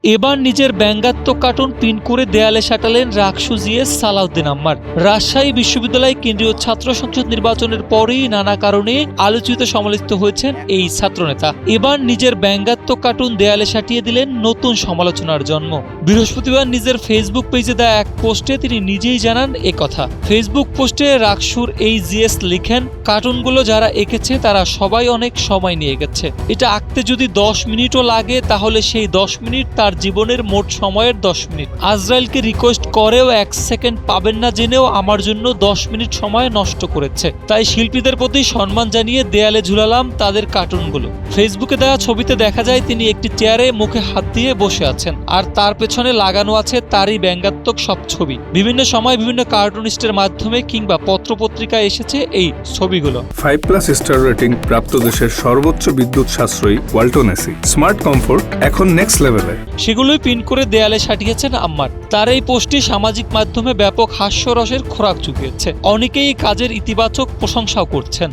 এবার নিজের ব্যঙ্গাত্মক cartoon pin করে দেয়ালে সাঁটালেন রাকসু জিএস সালাউদ্দিন আম্মার। রাজশাহী বিশ্ববিদ্যালয় কেন্দ্রীয় ছাত্র সংসদ নির্বাচনের পরেই নানা কারণে আলোচিত সমালোচিত হয়েছেন এই ছাত্রনেতা। এবার নিজের ব্যঙ্গাত্মক কার্টুন দেয়ালে সাঁটিয়ে দিলেন নতুন সমালোচনার জন্ম। বৃহস্পতিবার নিজের ফেসবুক পেজে দেয়া এক পোস্টে তিনি নিজেই জানান একথা। ফেসবুক পোস্টে রাকসুর এই জিএস লিখেন, কার্টুনগুলো যারা এঁকেছে তারা সবাই অনেক সময় নিয়ে গেছে। এটা আঁকতে যদি 10 মিনিটও লাগে তাহলে সেই 10 মিনিট তার জীবনের মোট সময়ের 10 মিনিট। আজরাইলকে রিকোয়েস্ট করেও 1 সেকেন্ড পাবেন না জেনেও আমার জন্য 10 মিনিট সময় নষ্ট করেছে। তাই শিল্পীদের প্রতি সম্মান জানিয়ে দেয়ালে ঝুলালাম তাদের কার্টুনগুলো। ফেসবুকে দেওয়া ছবিতে দেখা যায় তিনি একটি চেয়ারে মুখে হাত দিয়ে বসে আছেন, আর তার পেছনে লাগানো আছে তারই ব্যঙ্গাত্মক সব ছবি। বিভিন্ন সময় বিভিন্ন কার্টুনিস্টের মাধ্যমে কিংবা পত্রপত্রিকায় এসেছে এই ছবিগুলো। 5+ স্টার রেটিং প্রাপ্ত দেশের সর্বোচ্চ বিদ্যুৎ সাশ্রয়ী ওয়ালটন এসি। স্মার্ট কমফোর্ট এখন নেক্সট লেভেলে। সেগুলোই পিন করে দেয়ালে সাটিয়েছেন আম্মার। তার এই পোস্টটি সামাজিক মাধ্যমে ব্যাপক হাস্যরসের খোরাক জুগিয়েছে। অনেকেই এই কাজের ইতিবাচক প্রশংসাও করছেন।